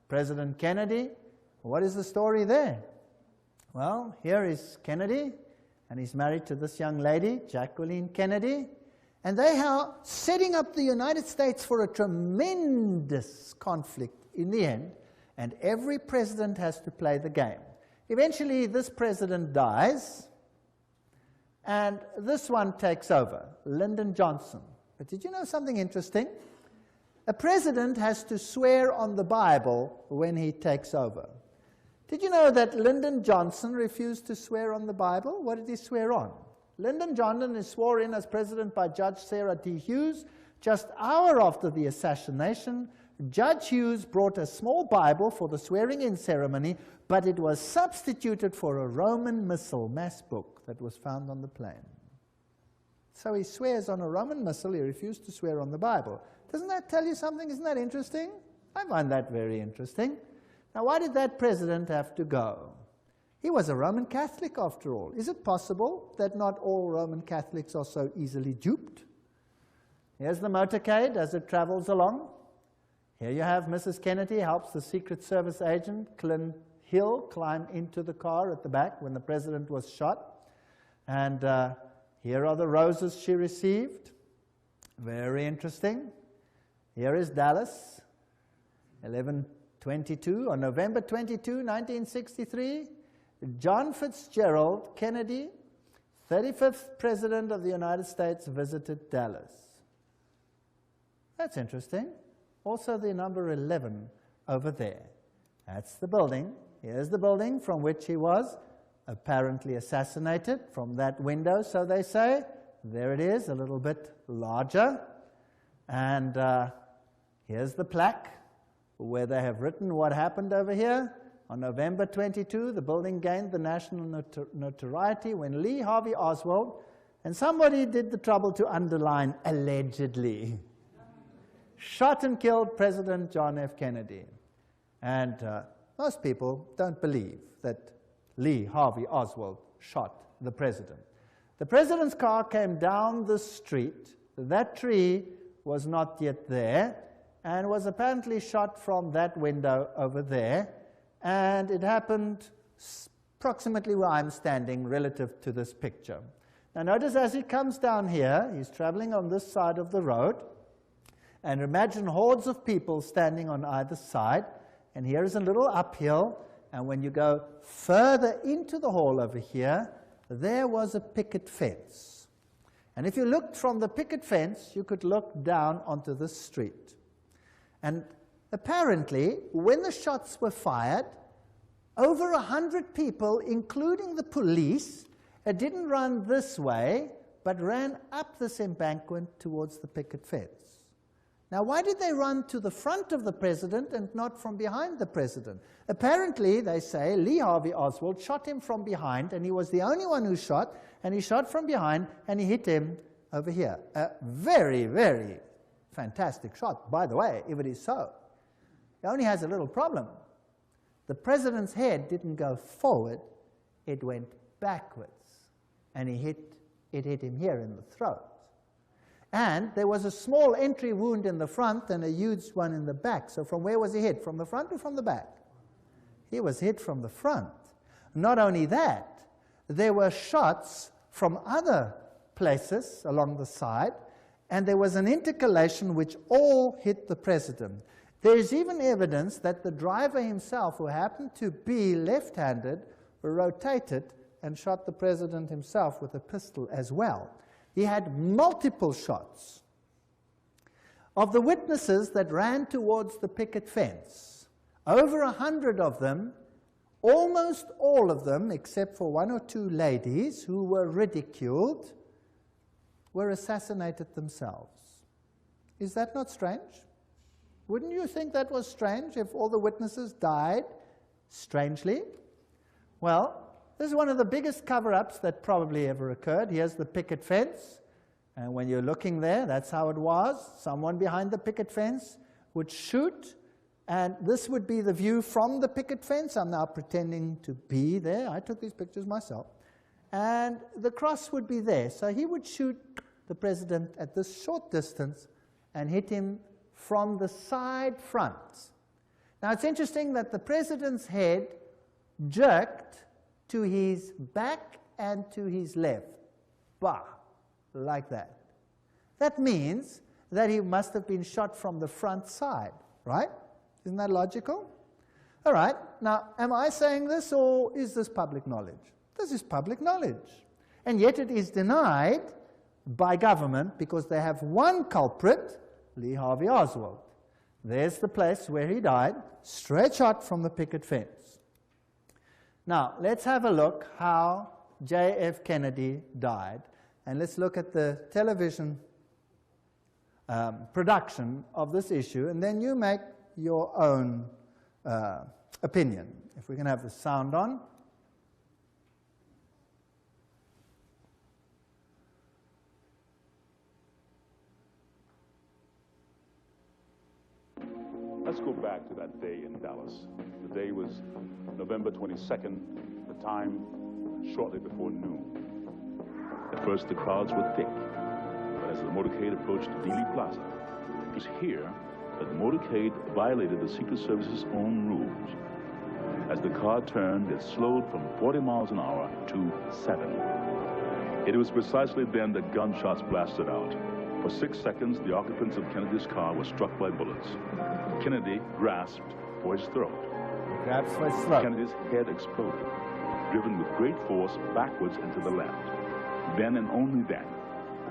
President Kennedy. What is the story there? Well, here is Kennedy, and he's married to this young lady, Jacqueline Kennedy, and they are setting up the United States for a tremendous conflict in the end, and every president has to play the game. Eventually, this president dies, and this one takes over, Lyndon Johnson. But did you know something interesting? A president has to swear on the Bible when he takes over. Did you know that Lyndon Johnson refused to swear on the Bible? What did he swear on? Lyndon Johnson is sworn in as president by Judge Sarah D. Hughes. Just an hour after the assassination, Judge Hughes brought a small Bible for the swearing-in ceremony, but it was substituted for a Roman missal, mass book, that was found on the plane. So he swears on a Roman missal. He refused to swear on the Bible. Doesn't that tell you something? Isn't that interesting? I find that very interesting. Now, why did that president have to go? He was a Roman Catholic, after all. Is it possible that not all Roman Catholics are so easily duped? Here's the motorcade as it travels along. Here you have Mrs. Kennedy helps the Secret Service agent, Clint Hill, climb into the car at the back when the president was shot. And here are the roses she received. Very interesting. Here is Dallas, 11/22. On November 22, 1963, John Fitzgerald Kennedy, 35th President of the United States, visited Dallas. That's interesting. Also the number 11 over there. That's the building. Here's the building from which he was apparently assassinated, from that window, so they say. There it is, a little bit larger. And here's the plaque where they have written what happened over here. On November 22, the building gained the national notoriety when Lee Harvey Oswald, and somebody did the trouble to underline allegedly, shot and killed President John F. Kennedy. And most people don't believe that Lee Harvey Oswald shot the president. The president's car came down the street. That tree was not yet there and was apparently shot from that window over there. And it happened approximately where I'm standing relative to this picture. Now notice as he comes down here, he's traveling on this side of the road. And imagine hordes of people standing on either side. And here is a little uphill. And when you go further into the hall over here, there was a picket fence. And if you looked from the picket fence, you could look down onto the street. And apparently, when the shots were fired, over 100 people, including the police, didn't run this way, but ran up this embankment towards the picket fence. Now, why did they run to the front of the president and not from behind the president? Apparently, they say, Lee Harvey Oswald shot him from behind, and he was the only one who shot, and he shot from behind, and he hit him over here. A very, very fantastic shot, by the way, if it is so. It only has a little problem. The president's head didn't go forward, it went backwards, and it hit him here in the throat. And there was a small entry wound in the front and a huge one in the back. So from where was he hit? From the front or from the back? He was hit from the front. Not only that, there were shots from other places along the side, and there was an intercalation which all hit the president. There is even evidence that the driver himself, who happened to be left-handed, rotated and shot the president himself with a pistol as well. He had multiple shots. Of the witnesses that ran towards the picket fence, over 100 of them, almost all of them, except for one or two ladies who were ridiculed, were assassinated themselves. Is that not strange? Wouldn't you think that was strange if all the witnesses died strangely? Well, this is one of the biggest cover-ups that probably ever occurred. Here's the picket fence. And when you're looking there, that's how it was. Someone behind the picket fence would shoot. And this would be the view from the picket fence. I'm now pretending to be there. I took these pictures myself. And the cross would be there. So he would shoot the president at this short distance and hit him from the side front. Now, it's interesting that the president's head jerked to his back and to his left. Bah, like that. That means that he must have been shot from the front side, right? Isn't that logical? All right, now, am I saying this, or is this public knowledge? This is public knowledge. And yet it is denied by government because they have one culprit, Lee Harvey Oswald. There's the place where he died, straight shot from the picket fence. Now, let's have a look how J.F. Kennedy died. And let's look at the television production of this issue, and then you make your own opinion. If we can have the sound on. Let's go back to that day in Dallas. The day was November 22nd, the time shortly before noon. At first the crowds were thick, but as the motorcade approached Dealey Plaza, it was here that the motorcade violated the Secret Service's own rules. As the car turned, it slowed from 40 miles an hour to 7. It was precisely then that gunshots blasted out. For 6 seconds, the occupants of Kennedy's car were struck by bullets. Kennedy grasped for his throat. Grabs for his throat. Kennedy's head exploded, driven with great force backwards and to the left. Then and only then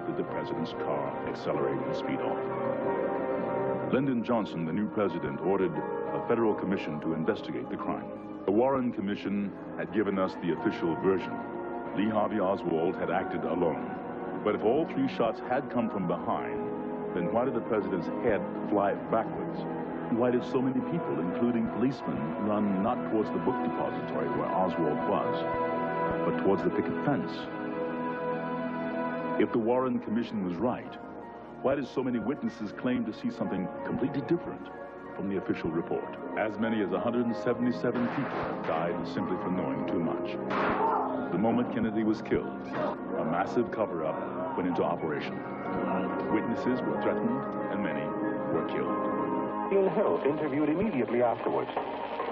did the president's car accelerate and speed off. Lyndon Johnson, the new president, ordered a federal commission to investigate the crime. The Warren Commission had given us the official version. Lee Harvey Oswald had acted alone. But if all 3 shots had come from behind, then why did the president's head fly backwards? Why did so many people, including policemen, run not towards the book depository where Oswald was, but towards the picket fence? If the Warren Commission was right, why did so many witnesses claim to see something completely different from the official report? As many as 177 people died simply for knowing too much. The moment Kennedy was killed, a massive cover-up went into operation. Witnesses were threatened, and many were killed. Bill Hill interviewed immediately afterwards.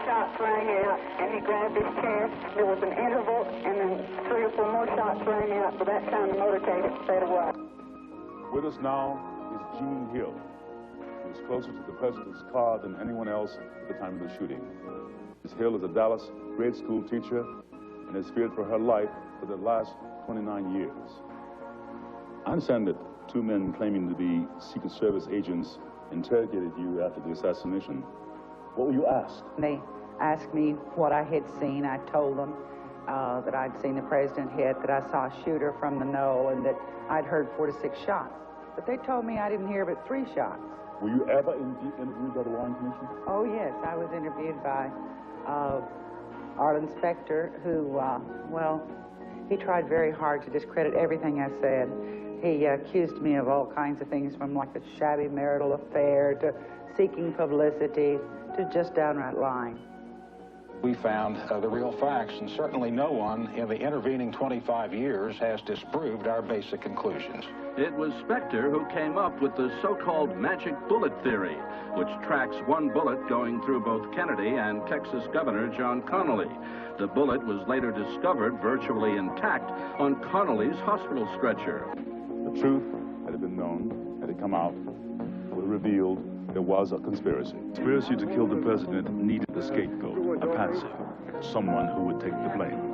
Shots rang out, and he grabbed his chest. There was an interval, and then 3 or 4 more shots rang out. By that time, the motorcade had sped away. With us now is Gene Hill, who is closer to the president's car than anyone else at the time of the shooting. Ms. Hill is a Dallas grade school teacher and has feared for her life for the last 29 years. I understand that 2 men claiming to be Secret Service agents interrogated you after the assassination. What were you asked? They asked me what I had seen. I told them that I'd seen the president hit, that I saw a shooter from the knoll, and that I'd heard 4 to 6 shots. But they told me I didn't hear but 3 shots. Were you ever interviewed by the Warren Commission? Oh, yes. I was interviewed by Arlen Specter, who, well, he tried very hard to discredit everything I said. He accused me of all kinds of things, from like a shabby marital affair to seeking publicity to just downright lying. We found the real facts, and certainly no one in the intervening 25 years has disproved our basic conclusions. It was Specter who came up with the so-called magic bullet theory, which tracks one bullet going through both Kennedy and Texas Governor John Connally. The bullet was later discovered virtually intact on Connally's hospital stretcher. The truth, had it been known, had it come out, would have revealed there was a conspiracy. The conspiracy to kill the president needed a scapegoat, a patsy, someone who would take the blame.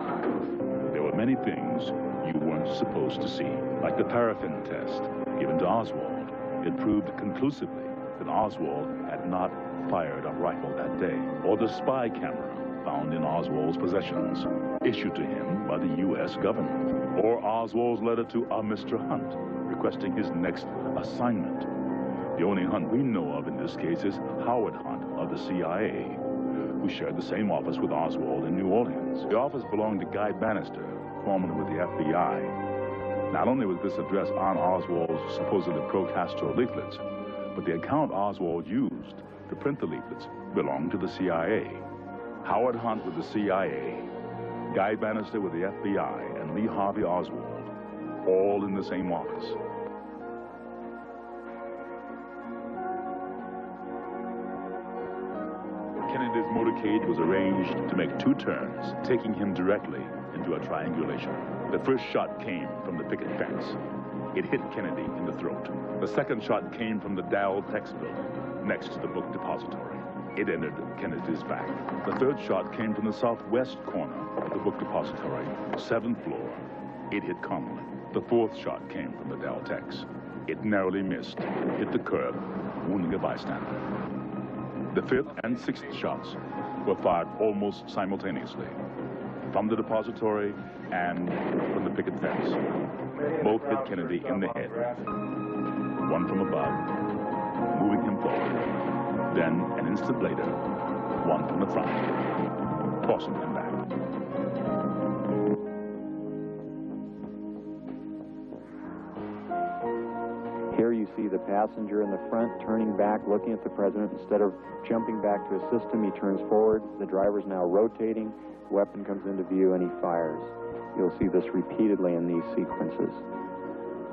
There were many things you weren't supposed to see, like the paraffin test given to Oswald. It proved conclusively that Oswald had not fired a rifle that day, or the spy camera found in Oswald's possessions, issued to him by the U.S. government, or Oswald's letter to a Mr. Hunt requesting his next assignment. The only Hunt we know of in this case is Howard Hunt of the CIA, who shared the same office with Oswald in New Orleans. The office belonged to Guy Bannister, formerly with the FBI. Not only was this address on Oswald's supposedly pro-Castro leaflets, but the account Oswald used to print the leaflets belonged to the CIA. Howard Hunt with the CIA, Guy Bannister with the FBI, and Lee Harvey Oswald, all in the same office. Kennedy's motorcade was arranged to make 2 turns, taking him directly into a triangulation. The first shot came from the picket fence. It hit Kennedy in the throat. The second shot came from the Dow Tex building, next to the book depository. It entered Kennedy's back. The third shot came from the southwest corner of the book depository, 7th floor. It hit Connolly. The fourth shot came from the Dow Tex. It narrowly missed, hit the curb, wounding a bystander. The 5th and 6th shots were fired almost simultaneously, from the depository and from the picket fence. Both hit Kennedy in the head, one from above, moving him forward. Then, an instant later, one from the front, tossing him back. Here you see the passenger in the front turning back, looking at the president. Instead of jumping back to assist him, he turns forward. The driver's now rotating. The weapon comes into view, and he fires. You'll see this repeatedly in these sequences.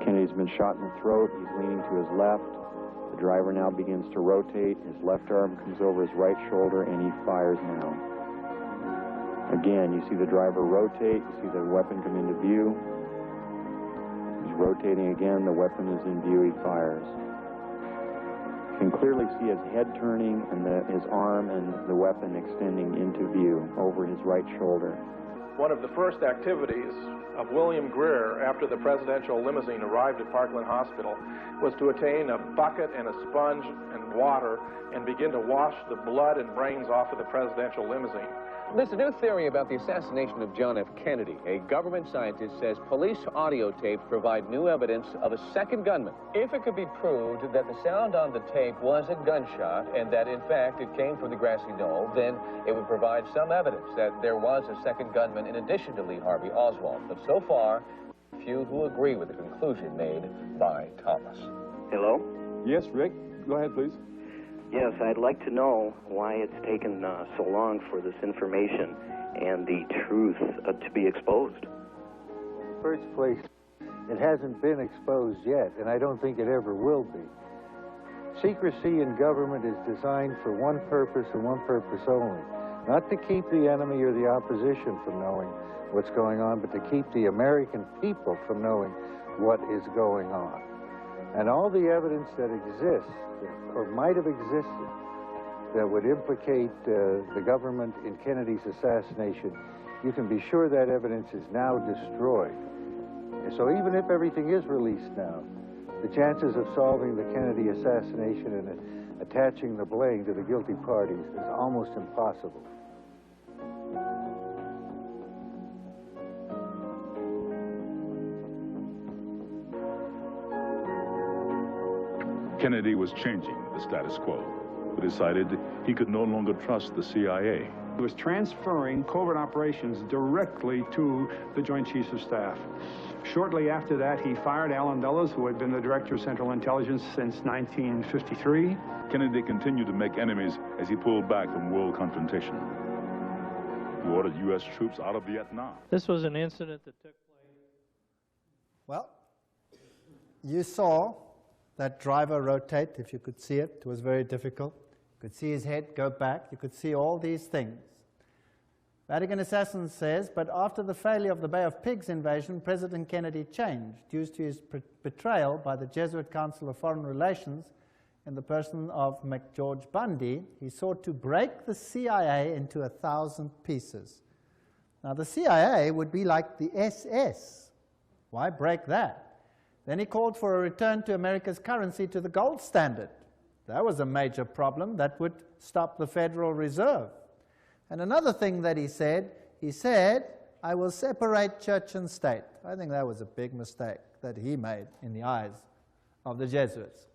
Kennedy's been shot in the throat. He's leaning to his left. The driver now begins to rotate. His left arm comes over his right shoulder, and he fires now. Again, you see the driver rotate. You see the weapon come into view. Rotating again, the weapon is in view, he fires. You can clearly see his head turning and his arm and the weapon extending into view over his right shoulder. One of the first activities of William Greer after the presidential limousine arrived at Parkland Hospital was to attain a bucket and a sponge and water and begin to wash the blood and brains off of the presidential limousine. There's a new theory about the assassination of John F. Kennedy. A government scientist says police audio tapes provide new evidence of a second gunman. If it could be proved that the sound on the tape was a gunshot and that, in fact, it came from the grassy knoll, then it would provide some evidence that there was a second gunman in addition to Lee Harvey Oswald. But so far, few who agree with the conclusion made by Thomas. Hello? Yes, Rick. Go ahead, please. Yes, I'd like to know why it's taken so long for this information and the truth to be exposed. First place, it hasn't been exposed yet, and I don't think it ever will be. Secrecy in government is designed for one purpose and one purpose only. Not to keep the enemy or the opposition from knowing what's going on, but to keep the American people from knowing what is going on. And all the evidence that exists, or might have existed, that would implicate the government in Kennedy's assassination, you can be sure that evidence is now destroyed. And so even if everything is released now, the chances of solving the Kennedy assassination and attaching the blame to the guilty parties is almost impossible. Kennedy was changing the status quo, but decided he could no longer trust the CIA. He was transferring covert operations directly to the Joint Chiefs of Staff. Shortly after that, he fired Allen Dulles, who had been the Director of Central Intelligence since 1953. Kennedy continued to make enemies as he pulled back from world confrontation. He ordered U.S. troops out of Vietnam. This was an incident that took place. Well, you saw that driver rotate, if you could see it. It was very difficult. You could see his head go back. You could see all these things. Vatican Assassin says, but after the failure of the Bay of Pigs invasion, President Kennedy changed due to his betrayal by the Jesuit Council of Foreign Relations in the person of McGeorge Bundy. He sought to break the CIA into 1,000 pieces. Now, the CIA would be like the SS. Why break that? Then he called for a return to America's currency to the gold standard. That was a major problem that would stop the Federal Reserve. And another thing that he said, I will separate church and state. I think that was a big mistake that he made in the eyes of the Jesuits.